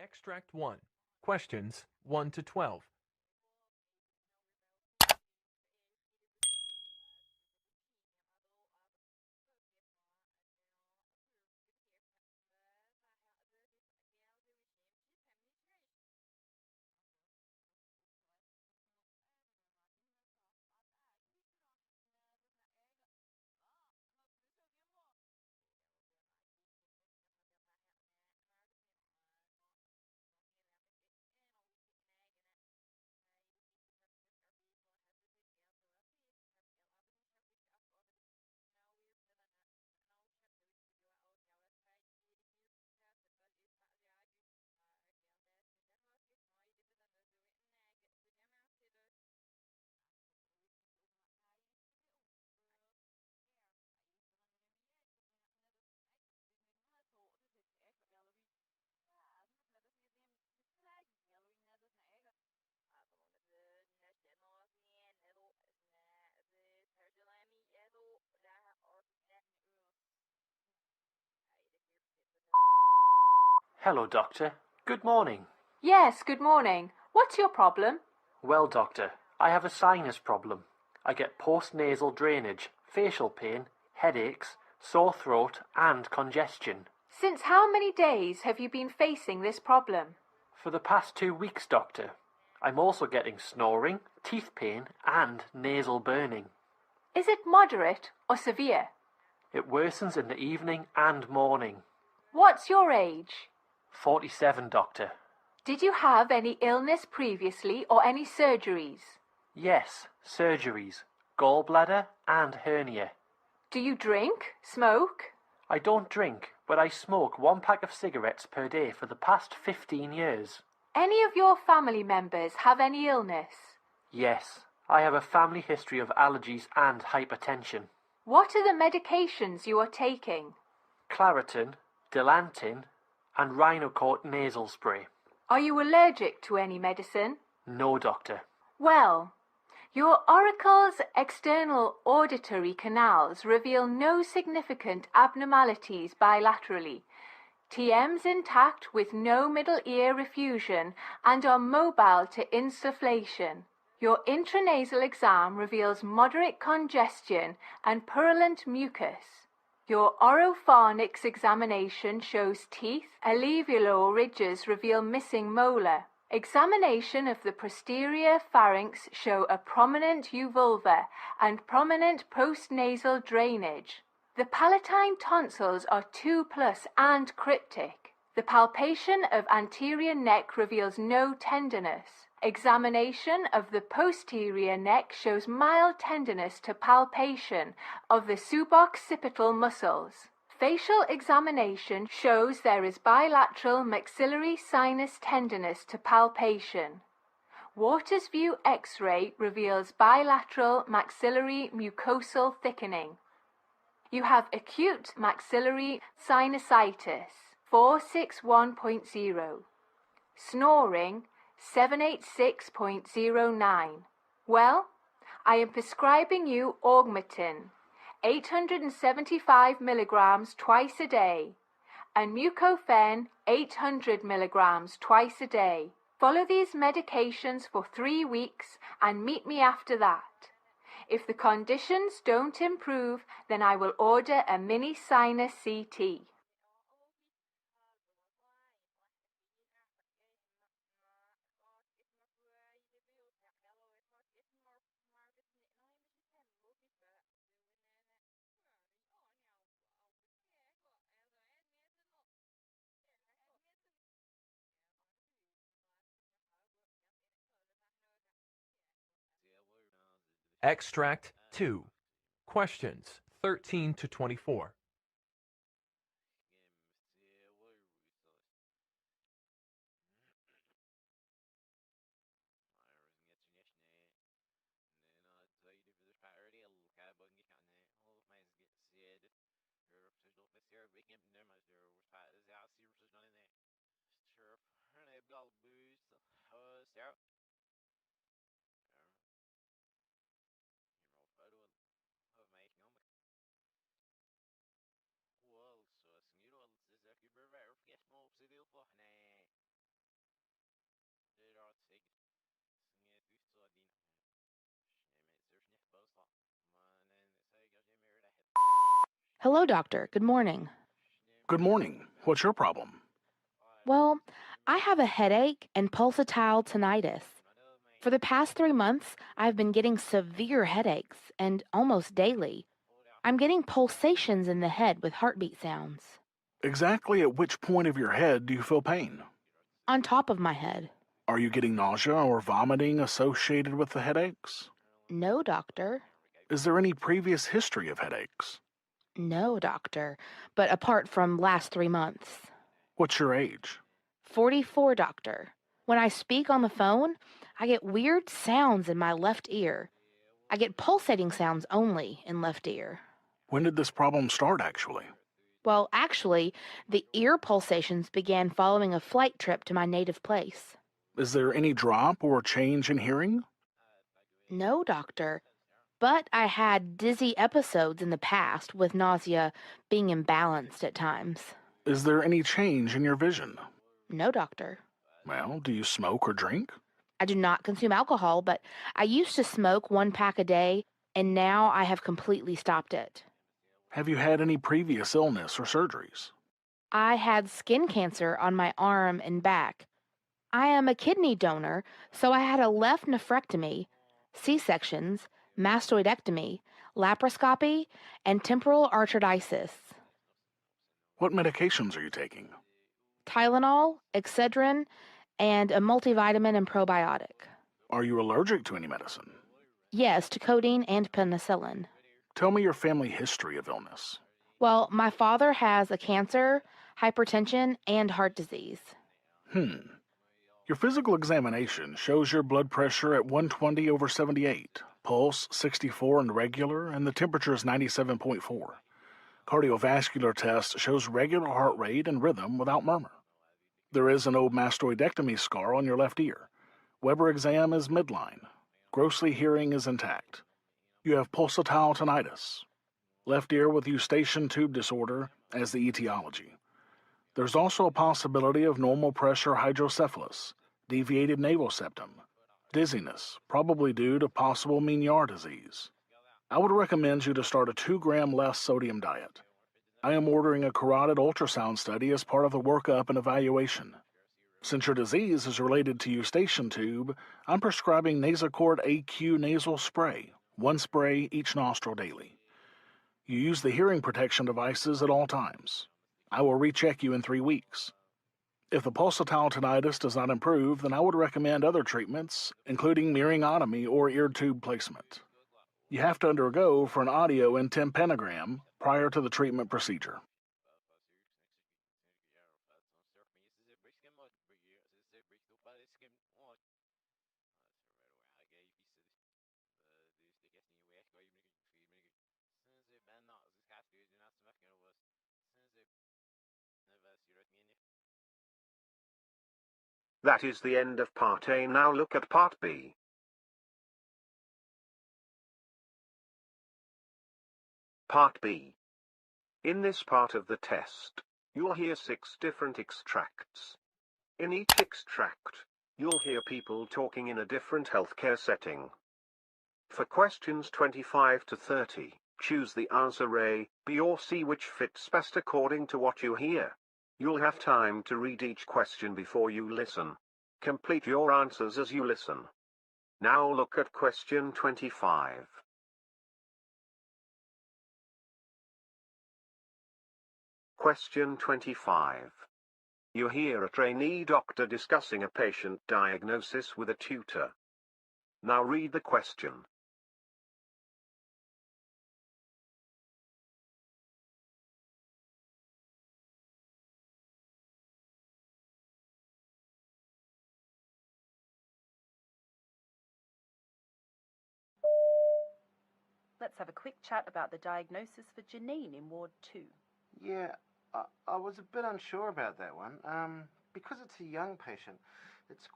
Extract 1. Questions 1 to 12. Hello, Doctor. Good morning. Yes, good morning. What's your problem? Well, Doctor, I have a sinus problem. I get postnasal drainage, facial pain, headaches, sore throat and congestion. Since how many days have you been facing this problem? For the past 2 weeks, Doctor. I'm also getting snoring, teeth pain and nasal burning. Is it moderate or severe? It worsens in the evening and morning. What's your age? 47, Doctor. Did you have any illness previously or any surgeries? Yes, surgeries, gallbladder and hernia. Do you drink, smoke? I don't drink, but I smoke 1 pack of cigarettes per day for the past 15 years. Any of your family members have any illness? Yes, I have a family history of allergies and hypertension. What are the medications you are taking? Claritin, Dilantin, and Rhinocort nasal spray. Are you allergic to any medicine? No, Doctor. Well, your auricle's external auditory canals reveal no significant abnormalities bilaterally. TM's intact with no middle ear effusion and are mobile to insufflation. Your intranasal exam reveals moderate congestion and purulent mucus. Your oropharynx examination shows teeth. Alveolar ridges reveal missing molar. Examination of the posterior pharynx show a prominent uvulva and prominent postnasal drainage. The palatine tonsils are 2+ and cryptic. The palpation of anterior neck reveals no tenderness. Examination of the posterior neck shows mild tenderness to palpation of the suboccipital muscles. Facial examination shows there is bilateral maxillary sinus tenderness to palpation. Waters View X-ray reveals bilateral maxillary mucosal thickening. You have acute maxillary sinusitis, 461.0. Snoring, 786.09. Well, I am prescribing you Augmentin, 875 milligrams twice a day, and Mucofen, 800 milligrams twice a day. Follow these medications for 3 weeks and meet me after that. If the conditions don't improve, then I will order a mini sinus CT. Extract 2. Questions 13 to 24. Hello, doctor. Good morning. Good morning. What's your problem? Well, I have a headache and pulsatile tinnitus. For the past 3 months, I've been getting severe headaches and almost daily. I'm getting pulsations in the head with heartbeat sounds. Exactly at which point of your head do you feel pain? On top of my head. Are you getting nausea or vomiting associated with the headaches? No, doctor. Is there any previous history of headaches? No, doctor. But apart from last 3 months. What's your age? 44, doctor. When I speak on the phone, I get weird sounds in my left ear. I get pulsating sounds only in left ear. When did this problem start, actually? Well, actually, the ear pulsations began following a flight trip to my native place. Is there any drop or change in hearing? No, doctor. But I had dizzy episodes in the past with nausea being imbalanced at times. Is there any change in your vision? No, doctor. Well, do you smoke or drink? I do not consume alcohol, but I used to smoke 1 pack a day, and now I have completely stopped it. Have you had any previous illness or surgeries? I had skin cancer on my arm and back. I am a kidney donor, so I had a left nephrectomy, C-sections, mastoidectomy, laparoscopy, and temporal arteritis. What medications are you taking? Tylenol, Excedrin, and a multivitamin and probiotic. Are you allergic to any medicine? Yes, to codeine and penicillin. Tell me your family history of illness. Well, my father has a cancer, hypertension, and heart disease. Your physical examination shows your blood pressure at 120/78, pulse 64 and regular, and the temperature is 97.4. Cardiovascular test shows regular heart rate and rhythm without murmur. There is an old mastoidectomy scar on your left ear. Weber exam is midline. Grossly hearing is intact. You have pulsatile tinnitus. Left ear with eustachian tube disorder as the etiology. There's also a possibility of normal pressure hydrocephalus, deviated naval septum, dizziness, probably due to possible Mignard disease. I would recommend you to start a 2-gram less sodium diet. I am ordering a carotid ultrasound study as part of the workup and evaluation. Since your disease is related to eustachian tube, I'm prescribing Nasacort AQ nasal spray, 1 spray each nostril daily. You use the hearing protection devices at all times. I will recheck you in 3 weeks. If the pulsatile tinnitus does not improve, then I would recommend other treatments, including myringotomy or ear tube placement. You have to undergo for an audio and tympanogram prior to the treatment procedure. That is the end of Part A. Now look at Part B. Part B. In this part of the test, you'll hear 6 different extracts. In each extract, you'll hear people talking in a different healthcare setting. For questions 25 to 30, choose the answer A, B or C which fits best according to what you hear. You'll have time to read each question before you listen. Complete your answers as you listen. Now look at question 25. Question 25. You hear a trainee doctor discussing a patient diagnosis with a tutor. Now read the question. Let's have a quick chat about the diagnosis for Janine in Ward 2. Yeah, I was a bit unsure about that one. Because it's a young patient, it's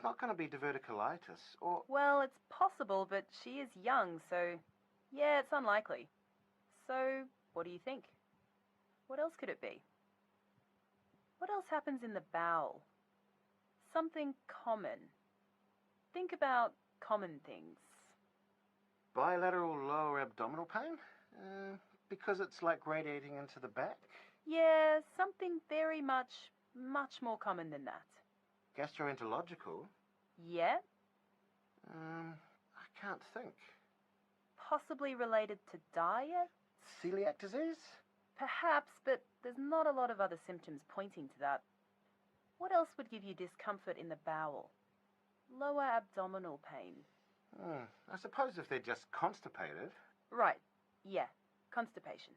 not going to be diverticulitis, or... Well, it's possible, but she is young, so yeah, it's unlikely. So, what do you think? What else could it be? What else happens in the bowel? Something common. Think about common things. Bilateral lower abdominal pain? Because it's like radiating into the back? Yeah, something very much more common than that. Gastroenterological? Yeah, I can't think. possibly related to diet? Celiac disease? Perhaps, but there's not a lot of other symptoms pointing to that. What else would give you discomfort in the bowel? Lower abdominal pain. I suppose if they're just constipated. Right, yeah, constipation.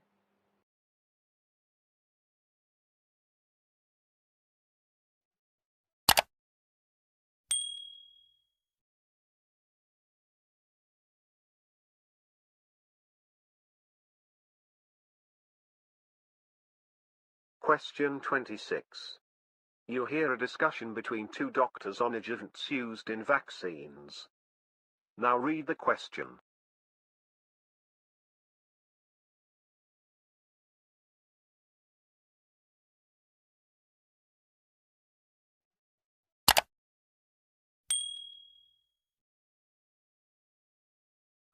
Question 26. You hear a discussion between two doctors on adjuvants used in vaccines. Now read the question.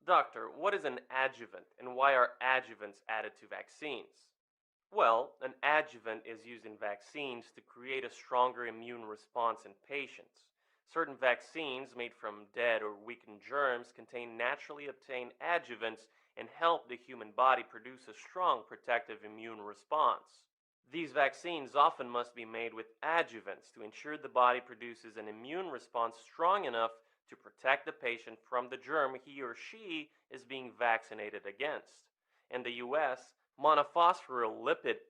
Doctor, what is an adjuvant and why are adjuvants added to vaccines? Well, an adjuvant is used in vaccines to create a stronger immune response in patients. Certain vaccines made from dead or weakened germs contain naturally obtained adjuvants and help the human body produce a strong protective immune response. These vaccines often must be made with adjuvants to ensure the body produces an immune response strong enough to protect the patient from the germ he or she is being vaccinated against. In the US, monophosphoryl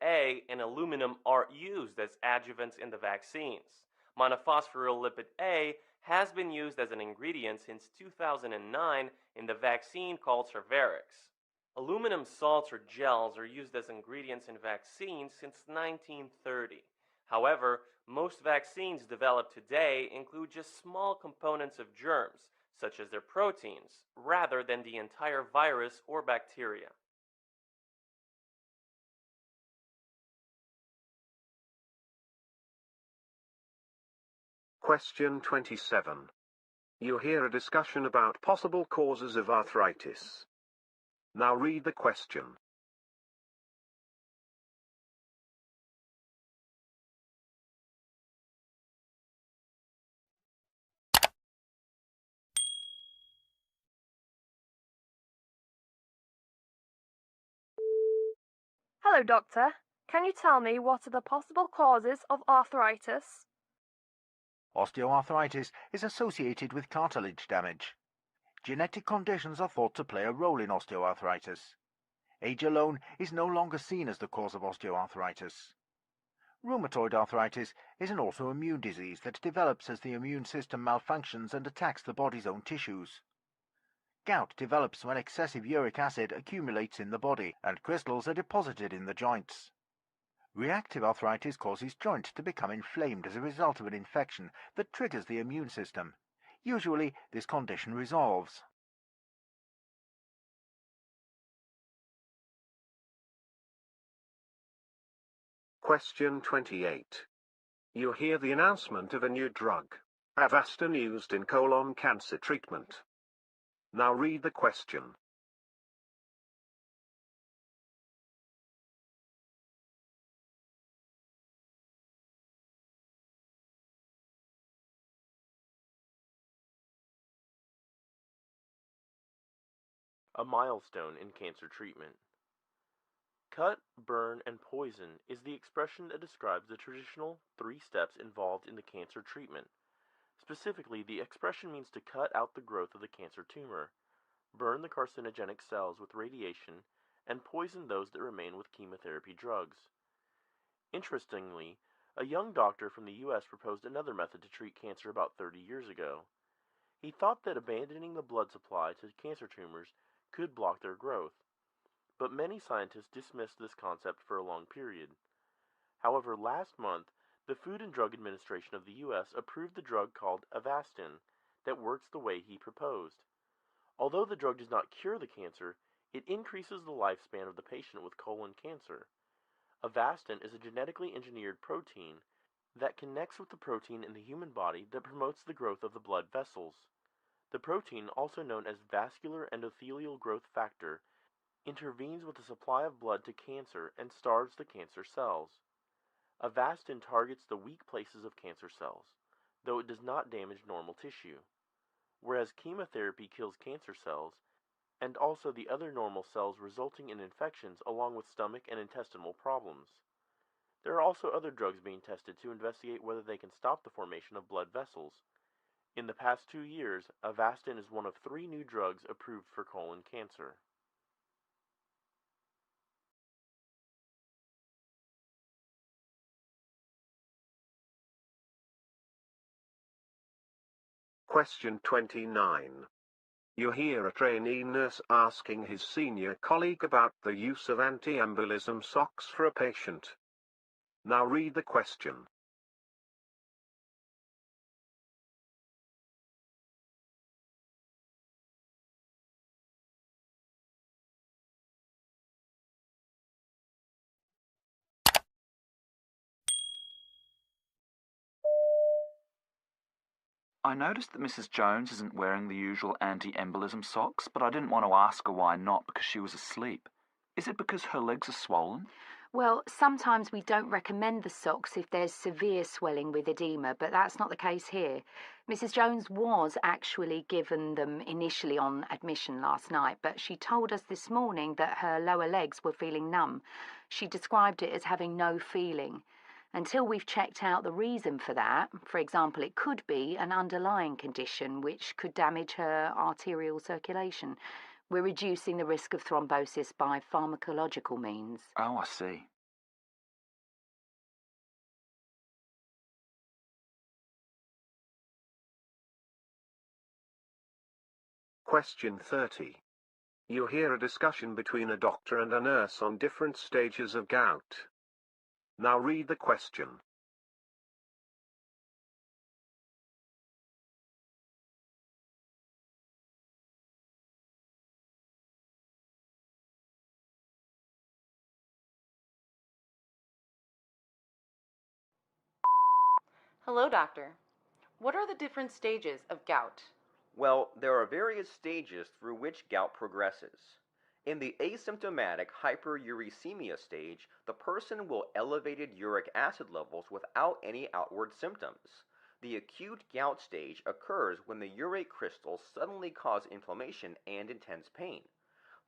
A and aluminum are used as adjuvants in the vaccines. Monophosphoryl A has been used as an ingredient since 2009 in the vaccine called Cervarix. Aluminum salts or gels are used as ingredients in vaccines since 1930. However, most vaccines developed today include just small components of germs, such as their proteins, rather than the entire virus or bacteria. Question 27. You hear a discussion about possible causes of arthritis. Now read the question. Hello, doctor. Can you tell me what are the possible causes of arthritis? Osteoarthritis is associated with cartilage damage. Genetic conditions are thought to play a role in osteoarthritis. Age alone is no longer seen as the cause of osteoarthritis. Rheumatoid arthritis is an autoimmune disease that develops as the immune system malfunctions and attacks the body's own tissues. Gout develops when excessive uric acid accumulates in the body and crystals are deposited in the joints. Reactive arthritis causes joints to become inflamed as a result of an infection that triggers the immune system. Usually, this condition resolves. Question 28. You hear the announcement of a new drug, Avastin, used in colon cancer treatment. Now read the question. A milestone in cancer treatment. Cut, burn, and poison is the expression that describes the traditional 3 steps involved in the cancer treatment. Specifically, the expression means to cut out the growth of the cancer tumor, burn the carcinogenic cells with radiation, and poison those that remain with chemotherapy drugs. Interestingly, a young doctor from the US proposed another method to treat cancer about 30 years ago. He thought that abandoning the blood supply to cancer tumors could block their growth, but many scientists dismissed this concept for a long period. However, last month, the Food and Drug Administration of the US approved the drug called Avastin that works the way he proposed. Although the drug does not cure the cancer, it increases the lifespan of the patient with colon cancer. Avastin is a genetically engineered protein that connects with the protein in the human body that promotes the growth of the blood vessels. The protein, also known as vascular endothelial growth factor, intervenes with the supply of blood to cancer and starves the cancer cells. Avastin targets the weak places of cancer cells, though it does not damage normal tissue, whereas chemotherapy kills cancer cells and also the other normal cells, resulting in infections along with stomach and intestinal problems. There are also other drugs being tested to investigate whether they can stop the formation of blood vessels. In the past 2 years, Avastin is one of 3 new drugs approved for colon cancer. Question 29. You hear a trainee nurse asking his senior colleague about the use of anti-embolism socks for a patient. Now read the question. I noticed that Mrs. Jones isn't wearing the usual anti-embolism socks, but I didn't want to ask her why not because she was asleep. Is it because her legs are swollen? Well, sometimes we don't recommend the socks if there's severe swelling with edema, but that's not the case here. Mrs. Jones was actually given them initially on admission last night, but she told us this morning that her lower legs were feeling numb. She described it as having no feeling. Until we've checked out the reason for that, for example, it could be an underlying condition which could damage her arterial circulation. We're reducing the risk of thrombosis by pharmacological means. Oh, I see. Question 30. You hear a discussion between a doctor and a nurse on different stages of gout. Now read the question. Hello, doctor. What are the different stages of gout? Well, there are various stages through which gout progresses. In the asymptomatic hyperuricemia stage, the person will elevated uric acid levels without any outward symptoms. The acute gout stage occurs when the urate crystals suddenly cause inflammation and intense pain.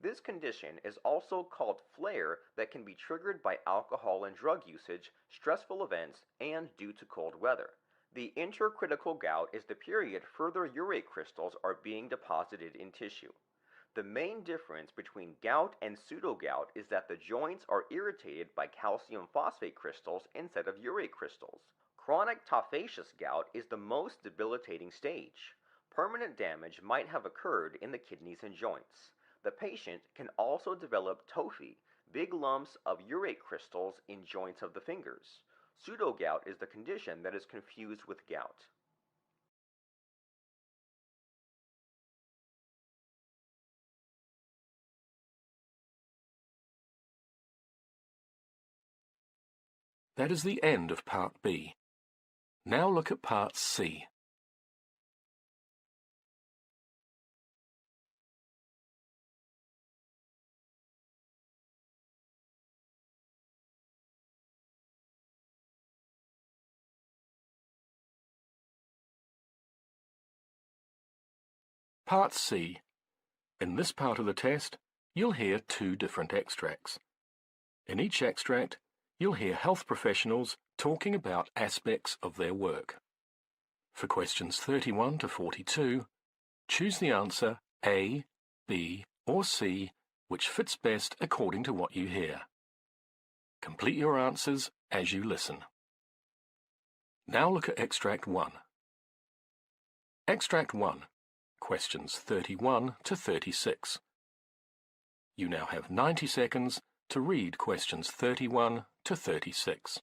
This condition is also called flare that can be triggered by alcohol and drug usage, stressful events, and due to cold weather. The intercritical gout is the period further urate crystals are being deposited in tissue. The main difference between gout and pseudogout is that the joints are irritated by calcium phosphate crystals instead of urate crystals. Chronic tophaceous gout is the most debilitating stage. Permanent damage might have occurred in the kidneys and joints. The patient can also develop tophi, big lumps of urate crystals in joints of the fingers. Pseudogout is the condition that is confused with gout. That is the end of Part B. Now look at Part C. Part C. In this part of the test, you'll hear 2 different extracts. In each extract, you'll hear health professionals talking about aspects of their work. For questions 31 to 42, choose the answer A, B, or C, which fits best according to what you hear. Complete your answers as you listen. Now look at Extract 1. Extract 1. Questions 31 to 36. You now have 90 seconds to read questions 31 to 36.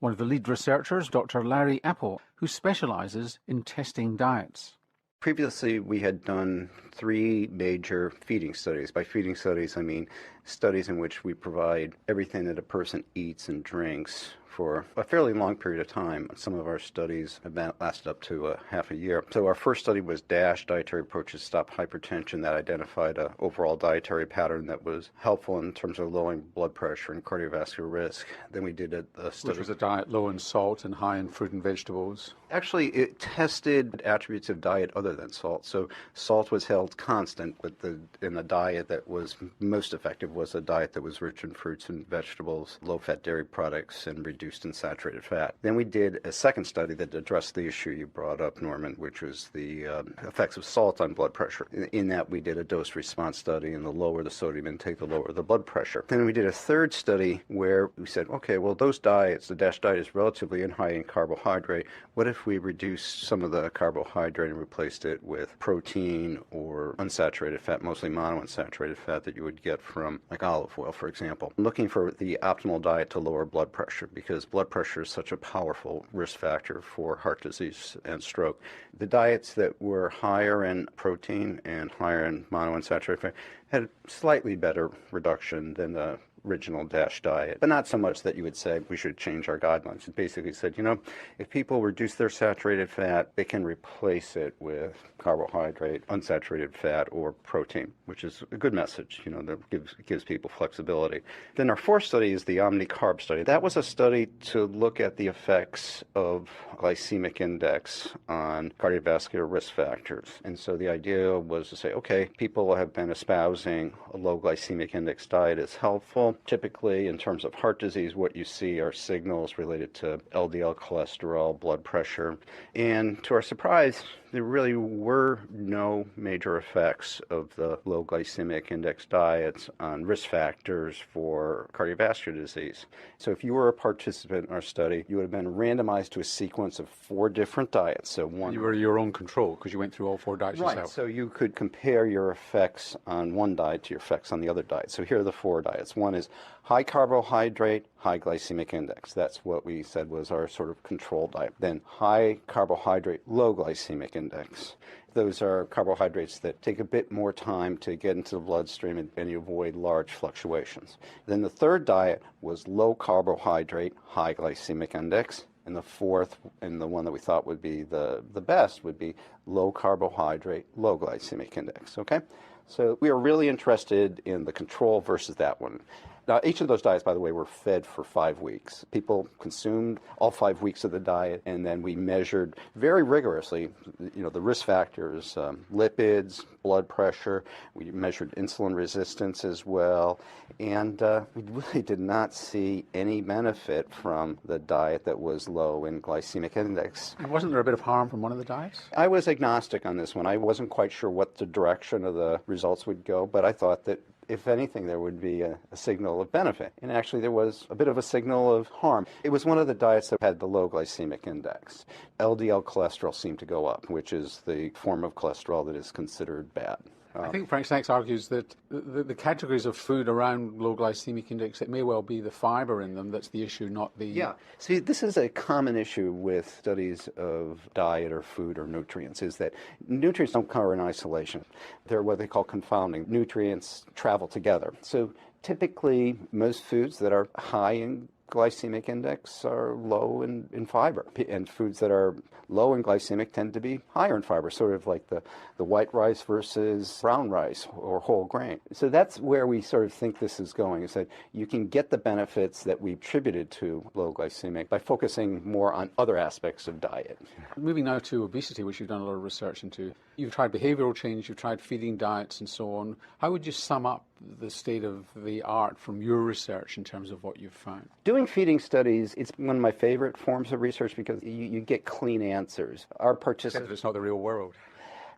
One of the lead researchers, Dr. Larry Apple, who specialises in testing diets. Previously, we had done 3 major feeding studies. By feeding studies, I mean studies in which we provide everything that a person eats and drinks for a fairly long period of time. Some of our studies have lasted up to half a year. So our first study was DASH, Dietary Approaches to Stop Hypertension, that identified an overall dietary pattern that was helpful in terms of lowering blood pressure and cardiovascular risk. Then we did a study. Which was a diet low in salt and high in fruit and vegetables. Actually, it tested attributes of diet other than salt. So salt was held constant, but in the diet that was most effective was a diet that was rich in fruits and vegetables, low-fat dairy products, and reduced in saturated fat. Then we did a second study that addressed the issue you brought up, Norman, which was the effects of salt on blood pressure. In that, we did a dose-response study, and the lower the sodium intake, the lower the blood pressure. Then we did a third study where we said, okay, well, those diets, the DASH diet is relatively high in carbohydrate. What if we reduced some of the carbohydrate and replaced it with protein or unsaturated fat, mostly monounsaturated fat that you would get from like olive oil, for example? I'm looking for the optimal diet to lower blood pressure because blood pressure is such a powerful risk factor for heart disease and stroke. The diets that were higher in protein and higher in monounsaturated fat had slightly better reduction than the original DASH diet, but not so much that you would say we should change our guidelines. It basically said, if people reduce their saturated fat, they can replace it with carbohydrate, unsaturated fat, or protein, which is a good message, that gives people flexibility. Then our fourth study is the OmniCarb study. That was a study to look at the effects of glycemic index on cardiovascular risk factors. And so the idea was to say, okay, people have been espousing a low glycemic index diet is helpful. Typically, in terms of heart disease, what you see are signals related to LDL cholesterol, blood pressure. And to our surprise, there really were no major effects of the low glycemic index diets on risk factors for cardiovascular disease. So if you were a participant in our study, you would have been randomized to a sequence of 4 different diets. So one. You were your own control because you went through all 4 diets right. yourself. So you could compare your effects on one diet to your effects on the other diet. So here are the 4 diets. One is high carbohydrate, high glycemic index. That's what we said was our sort of control diet. Then high carbohydrate, low glycemic index. Those are carbohydrates that take a bit more time to get into the bloodstream and you avoid large fluctuations. Then the third diet was low carbohydrate, high glycemic index. And the fourth, and the one that we thought would be the best, would be low carbohydrate, low glycemic index. Okay? So we are really interested in the control versus that one. Now, each of those diets, by the way, were fed for 5 weeks. People consumed all 5 weeks of the diet, and then we measured very rigorously, the risk factors, lipids, blood pressure. We measured insulin resistance as well, and we really did not see any benefit from the diet that was low in glycemic index. And wasn't there a bit of harm from one of the diets? I was agnostic on this one. I wasn't quite sure what the direction of the results would go, but I thought that if anything, there would be a signal of benefit. And actually, there was a bit of a signal of harm. It was one of the diets that had the low glycemic index. LDL cholesterol seemed to go up, which is the form of cholesterol that is considered bad. I think Frank Sachs argues that the categories of food around low glycemic index, it may well be the fiber in them that's the issue, not the... Yeah. See, this is a common issue with studies of diet or food or nutrients, is that nutrients don't occur in isolation. They're what they call confounding. Nutrients travel together. So typically, most foods that are high in glycemic index are low in fiber, and foods that are low in glycemic tend to be higher in fiber, sort of like the white rice versus brown rice or whole grain. So that's where we sort of think this is going, is that you can get the benefits that we attributed to low glycemic by focusing more on other aspects of diet. Moving now to obesity, which you've done a lot of research into. You've tried behavioral change, you've tried feeding diets and so on. How would you sum up the state of the art from your research in terms of what you've found? Doing feeding studies, it's one of my favorite forms of research because you get clean answers. Our participants... It's not the real world.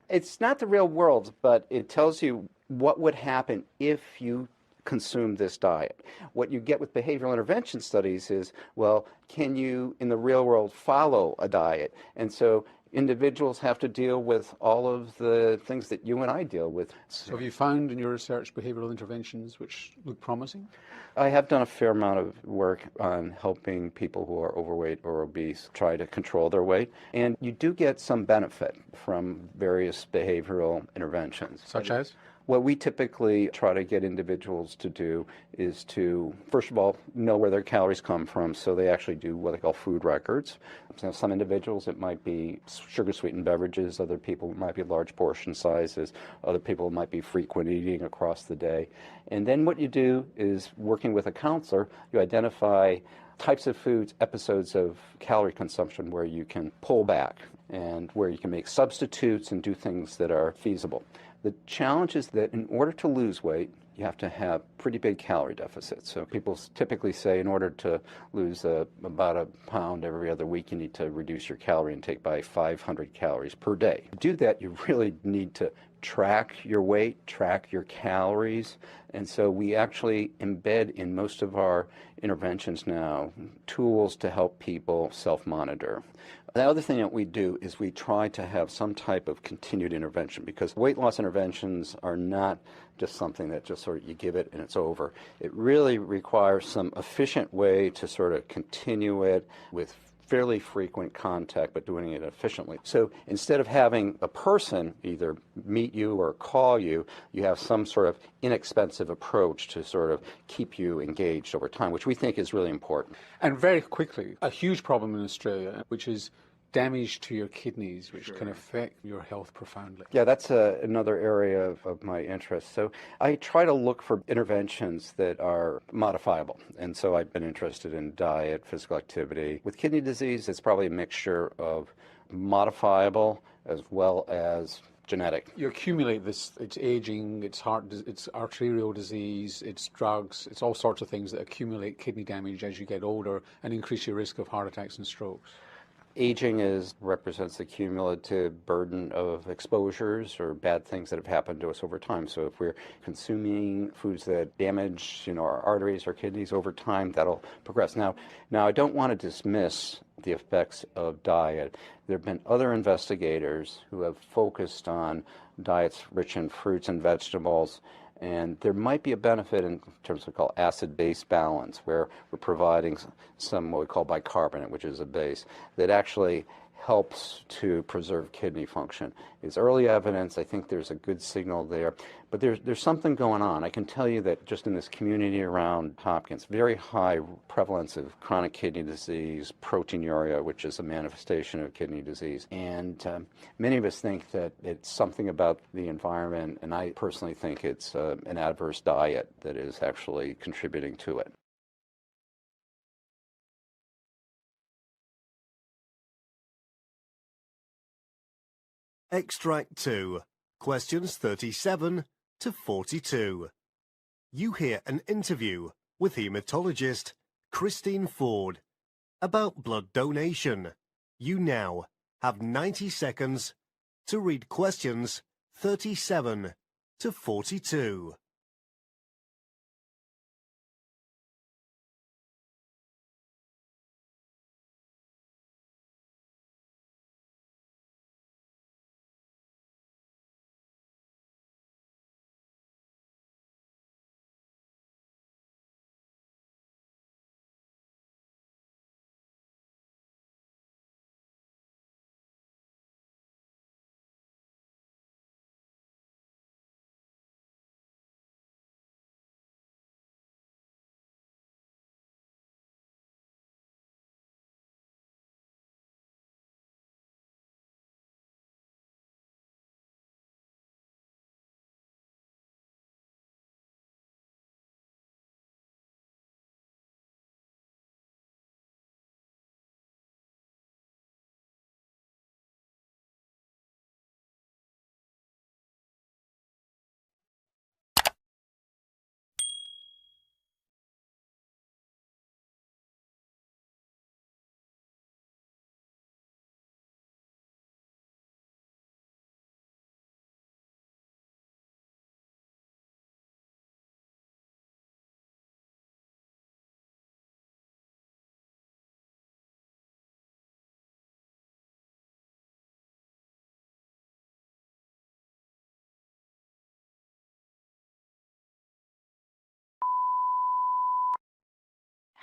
It's not the real world, but it tells you what would happen if you consume this diet. What you get with behavioral intervention studies is, well, can you, in the real world, follow a diet? And so individuals have to deal with all of the things that you and I deal with. So have you found in your research behavioural interventions which look promising? I have done a fair amount of work on helping people who are overweight or obese try to control their weight, and you do get some benefit from various behavioral interventions. Such as? What we typically try to get individuals to do is to, first of all, know where their calories come from, so they actually do what they call food records. So some individuals, it might be sugar-sweetened beverages. Other people, it might be large portion sizes. Other people, it might be frequent eating across the day. And then what you do is, working with a counselor, you identify types of foods, episodes of calorie consumption where you can pull back and where you can make substitutes and do things that are feasible. The challenge is that in order to lose weight, you have to have pretty big calorie deficits. So people typically say in order to lose about a pound every other week, you need to reduce your calorie intake by 500 calories per day. To do that, you really need to track your weight, track your calories, and so we actually embed in most of our interventions now tools to help people self-monitor. The other thing that we do is we try to have some type of continued intervention, because weight loss interventions are not just something that just sort of you give it and it's over. It really requires some efficient way to sort of continue it with fairly frequent contact, but doing it efficiently. So instead of having a person either meet you or call you, you have some sort of inexpensive approach to sort of keep you engaged over time, which we think is really important. And very quickly, a huge problem in Australia, which is damage to your kidneys, which can affect your health profoundly. Yeah, that's another area of my interest. So I try to look for interventions that are modifiable. And so I've been interested in diet, physical activity. With kidney disease, it's probably a mixture of modifiable as well as genetic. You accumulate this, it's aging, it's it's arterial disease, it's drugs, it's all sorts of things that accumulate kidney damage as you get older and increase your risk of heart attacks and strokes. Aging represents the cumulative burden of exposures or bad things that have happened to us over time. So if we're consuming foods that damage, our arteries or kidneys over time, that'll progress. Now I don't want to dismiss the effects of diet. There have been other investigators who have focused on diets rich in fruits and vegetables, and there might be a benefit in terms of called acid-base balance, where we're providing some what we call bicarbonate, which is a base, that actually helps to preserve kidney function. It's early evidence. I think there's a good signal there. But there's something going on. I can tell you that just in this community around Hopkins, very high prevalence of chronic kidney disease, proteinuria, which is a manifestation of kidney disease. And many of us think that it's something about the environment, and I personally think it's an adverse diet that is actually contributing to it. Extract 2, questions 37 to 42. You hear an interview with haematologist Christine Ford about blood donation. You now have 90 seconds to read questions 37 to 42.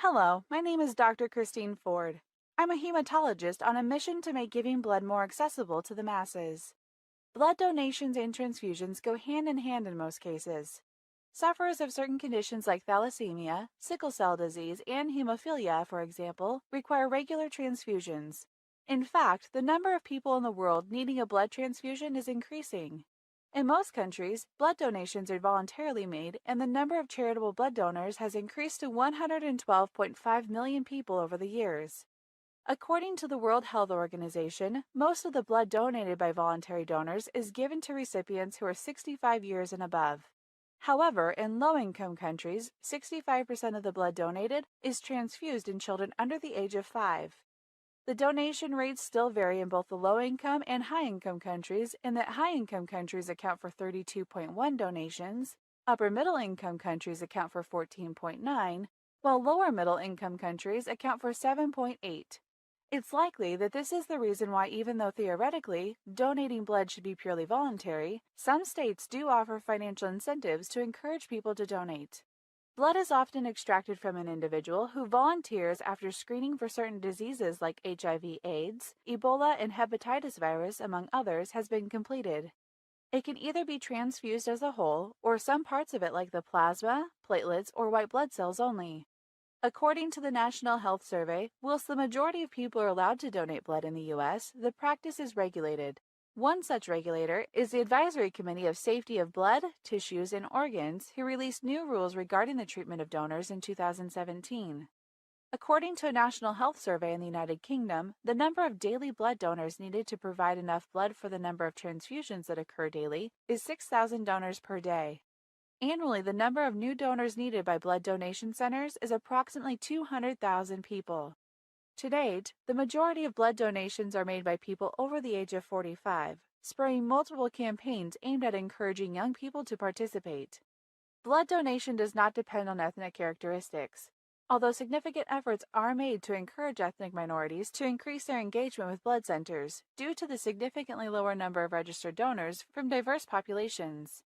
Hello, my name is Dr. Christine Ford. I'm a hematologist on a mission to make giving blood more accessible to the masses. Blood donations and transfusions go hand in hand in most cases. Sufferers of certain conditions like thalassemia, sickle cell disease, and hemophilia, for example, require regular transfusions. In fact, the number of people in the world needing a blood transfusion is increasing. In most countries, blood donations are voluntarily made, and the number of charitable blood donors has increased to 112.5 million people over the years. According to the World Health Organization, most of the blood donated by voluntary donors is given to recipients who are 65 years and above. However, in low-income countries, 65% of the blood donated is transfused in children under the age of 5. The donation rates still vary in both the low-income and high-income countries, in that high-income countries account for 32.1 donations, upper-middle-income countries account for 14.9, while lower-middle-income countries account for 7.8. It's likely that this is the reason why, even though theoretically donating blood should be purely voluntary, some states do offer financial incentives to encourage people to donate. Blood is often extracted from an individual who volunteers after screening for certain diseases like HIV/AIDS, Ebola, and hepatitis virus, among others, has been completed. It can either be transfused as a whole, or some parts of it like the plasma, platelets, or white blood cells only. According to the National Health Survey, whilst the majority of people are allowed to donate blood in the U.S., the practice is regulated. One such regulator is the Advisory Committee of Safety of Blood, Tissues, and Organs, who released new rules regarding the treatment of donors in 2017. According to a national health survey in the United Kingdom, the number of daily blood donors needed to provide enough blood for the number of transfusions that occur daily is 6,000 donors per day. Annually, the number of new donors needed by blood donation centers is approximately 200,000 people. To date, the majority of blood donations are made by people over the age of 45, spurring multiple campaigns aimed at encouraging young people to participate. Blood donation does not depend on ethnic characteristics, although significant efforts are made to encourage ethnic minorities to increase their engagement with blood centers due to the significantly lower number of registered donors from diverse populations.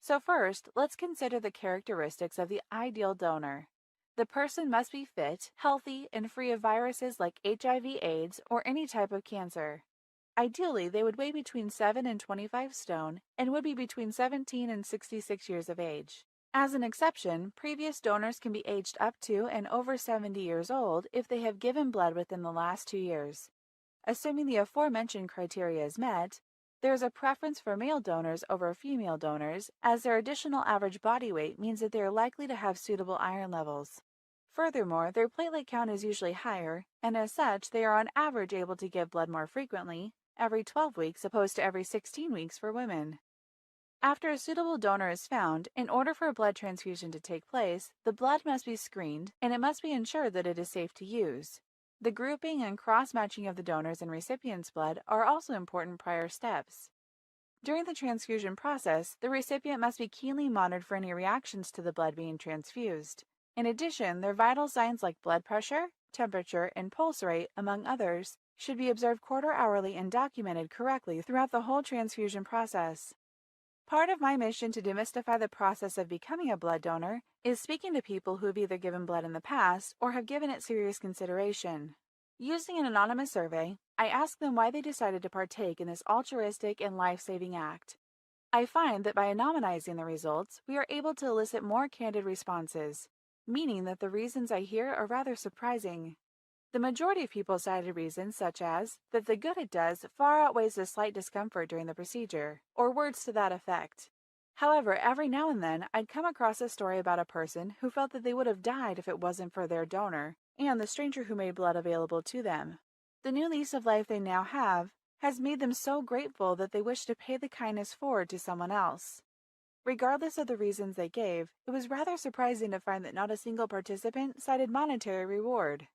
So first, let's consider the characteristics of the ideal donor. The person must be fit, healthy, and free of viruses like HIV/AIDS or any type of cancer. Ideally, they would weigh between 7 and 25 stone and would be between 17 and 66 years of age. As an exception, previous donors can be aged up to and over 70 years old if they have given blood within the last 2 years. Assuming the aforementioned criteria is met, there is a preference for male donors over female donors, as their additional average body weight means that they are likely to have suitable iron levels. Furthermore, their platelet count is usually higher, and as such, they are on average able to give blood more frequently, every 12 weeks opposed to every 16 weeks for women. After a suitable donor is found, in order for a blood transfusion to take place, the blood must be screened, and it must be ensured that it is safe to use. The grouping and cross-matching of the donors and recipient's blood are also important prior steps. During the transfusion process, the recipient must be keenly monitored for any reactions to the blood being transfused. In addition, their vital signs like blood pressure, temperature, and pulse rate, among others, should be observed quarter-hourly and documented correctly throughout the whole transfusion process. Part of my mission to demystify the process of becoming a blood donor is speaking to people who have either given blood in the past or have given it serious consideration. Using an anonymous survey, I ask them why they decided to partake in this altruistic and life-saving act. I find that by anonymizing the results, we are able to elicit more candid responses, meaning that the reasons I hear are rather surprising. The majority of people cited reasons such as that the good it does far outweighs the slight discomfort during the procedure, or words to that effect. However, every now and then I'd come across a story about a person who felt that they would have died if it wasn't for their donor and the stranger who made blood available to them. The new lease of life they now have has made them so grateful that they wish to pay the kindness forward to someone else. Regardless of the reasons they gave, it was rather surprising to find that not a single participant cited monetary reward.